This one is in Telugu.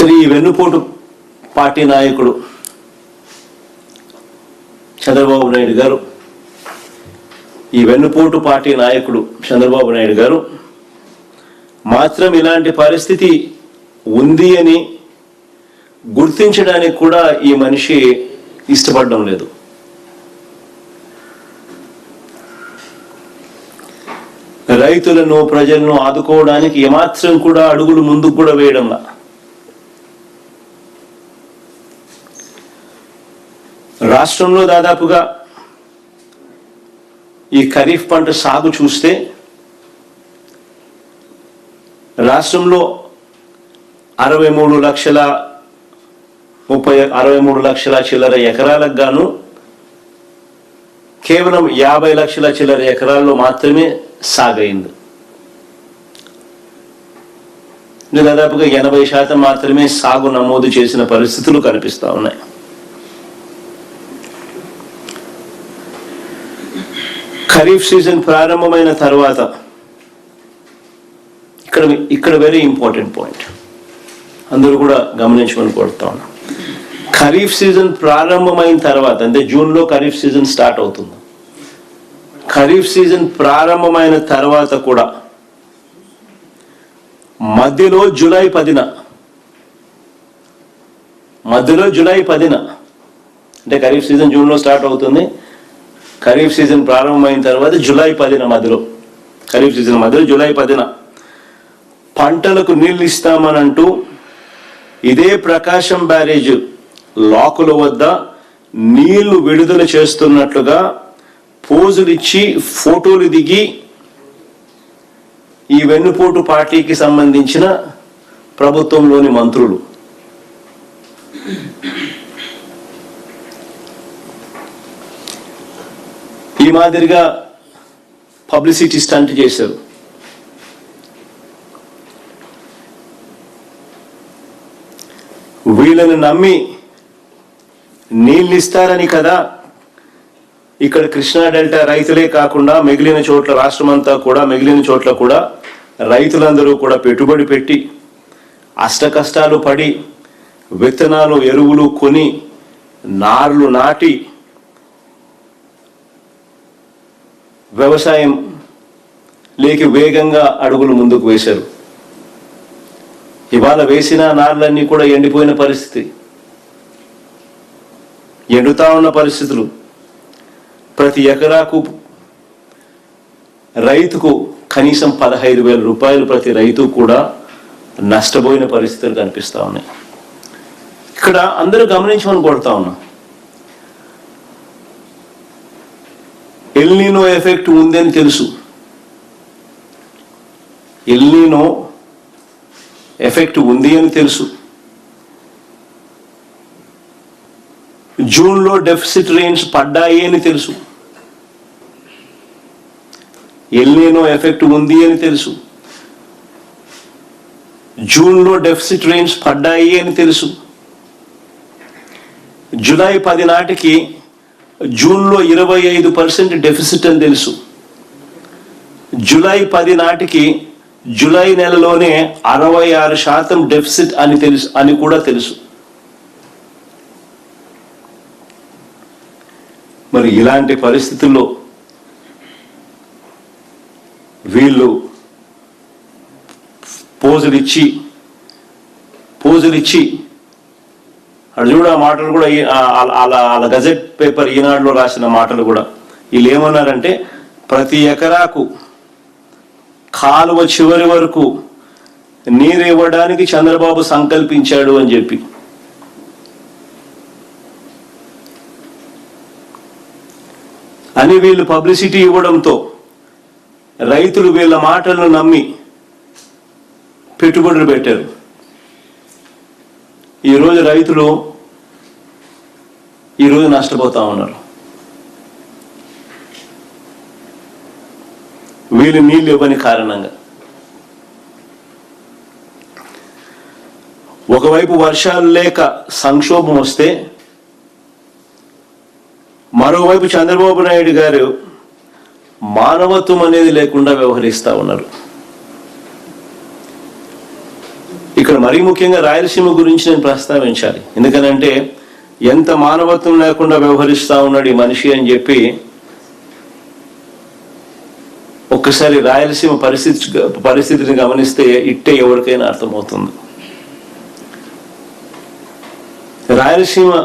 శ్రీ వెన్నుపోటు పార్టీ నాయకుడు చంద్రబాబు నాయుడు గారు, ఈ వెన్నుపోటు పార్టీ నాయకుడు చంద్రబాబు నాయుడు గారు మాత్రం ఇలాంటి పరిస్థితి ఉంది అని గుర్తించడానికి కూడా ఈ మనిషి ఇష్టపడడం లేదు. రైతులను ప్రజలను ఆదుకోవడానికి ఏమాత్రం కూడా అడుగులు ముందుకు కూడా వేయడంలా. రాష్ట్రంలో దాదాపుగా ఈ ఖరీఫ్ పంట సాగు చూస్తే రాష్ట్రంలో 63 లక్షల చిల్లర ఎకరాలకు గాను కేవలం 50 లక్షల చిల్లర ఎకరాల్లో మాత్రమే సాగైంది. దాదాపుగా 80% మాత్రమే సాగు నమోదు చేసిన పరిస్థితులు కనిపిస్తా ఉన్నాయి. ఖరీఫ్ సీజన్ ప్రారంభమైన తర్వాత ఇక్కడ వెరీ ఇంపార్టెంట్ పాయింట్ అందరూ కూడా గమనించమని కోరుతా ఉన్నాం. ఖరీఫ్ సీజన్ ప్రారంభమైన తర్వాత, అంటే జూన్లో ఖరీఫ్ సీజన్ స్టార్ట్ అవుతుంది. ఖరీఫ్ సీజన్ ప్రారంభమైన తర్వాత కూడా మధ్యలో జూలై 10న అంటే ఖరీఫ్ సీజన్ జూన్లో స్టార్ట్ అవుతుంది. ఖరీఫ్ సీజన్ ప్రారంభమైన తర్వాత జూలై 10న ఖరీఫ్ సీజన్ మధ్యలో జూలై 10న పంటలకు నీళ్ళు ఇస్తామనంటూ ఇదే ప్రకాశం బ్యారేజ్ లాకుల వద్ద నీళ్లు విడుదల చేస్తున్నట్లుగా పోజులు ఇచ్చి ఫోటోలు దిగి ఈ వెన్నుపోటు పార్టీకి సంబంధించిన ప్రభుత్వంలోని మంత్రులు ఈ మాదిరిగా పబ్లిసిటీ స్టంట్ చేశారు. వీళ్ళని నమ్మి నీళ్ళు ఇస్తారని కదా ఇక్కడ కృష్ణా డెల్టా రైతులే కాకుండా మిగిలిన చోట్ల రాష్ట్రమంతా కూడా మిగిలిన చోట్ల కూడా రైతులందరూ కూడా పెట్టుబడి పెట్టి అష్టకష్టాలు పడి విత్తనాలు ఎరువులు కొని నార్లు నాటి వ్యవసాయం లేకి వేగంగా అడుగులు ముందుకు వేశారు. ఇవాళ వేసిన నార్లన్నీ కూడా ఎండిపోయిన పరిస్థితి, ఎండుతా ఉన్న పరిస్థితులు. ప్రతి ఎకరాకు రైతుకు కనీసం 15,000 రూపాయలు ప్రతి రైతు కూడా నష్టపోయిన పరిస్థితులు కనిపిస్తా ఉన్నాయి. ఇక్కడ అందరూ గమనించమని కోరుతా ఉన్నాం. ఎల్నినో ఎఫెక్ట్ ఉందని తెలుసు. ఎల్నినో ఎఫెక్ట్ ఉంది అని తెలుసు. జూన్లో డెఫిసిట్ రెయిన్స్ పడ్డాయి అని తెలుసు. ఎల్నినో ఎఫెక్ట్ ఉంది అని తెలుసు. జూన్లో డెఫిసిట్ రెయిన్స్ పడ్డాయి అని తెలుసు. జూలై 10 నాటికి జూన్లో 25% డెఫిసిట్ అని తెలుసు. జూలై 10 నాటికి జూలై నెలలోనే 66% డెఫిసిట్ అని కూడా తెలుసు. మరి ఇలాంటి పరిస్థితుల్లో వీళ్ళు పోజులు ఇచ్చి అటు చూడ మాటలు కూడా అలా గజెట్ పేపర్ ఈనాడులో రాసిన మాటలు కూడా వీళ్ళు ఏమన్నారంటే ప్రతి ఎకరాకు కాలువ చివరి వరకు నీరు ఇవ్వడానికి చంద్రబాబు సంకల్పించాడు అని చెప్పి. అని వీళ్ళు పబ్లిసిటీ ఇవ్వడంతో రైతులు వీళ్ళ మాటలను నమ్మి పెట్టుబడులు పెట్టారు. ఈరోజు రైతులు నష్టపోతా ఉన్నారు. వీళ్ళు నీళ్ళు ఇవ్వని కారణంగా. ఒకవైపు వర్షాలు లేక సంక్షోభం వస్తే, మరోవైపు చంద్రబాబు నాయుడు గారు మానవత్వం అనేది లేకుండా వ్యవహరిస్తూ ఉన్నారు. ఇక్కడ మరీ ముఖ్యంగా రాయలసీమ గురించి నేను ప్రస్తావించాలి. ఎందుకనంటే ఎంత మానవత్వం లేకుండా వ్యవహరిస్తా ఉన్నాడు ఈ మనిషి అని చెప్పి ఒక్కసారి రాయలసీమ పరిస్థితిని గమనిస్తే ఇట్టే ఎవరికైనా అర్థమవుతుంది. రాయలసీమ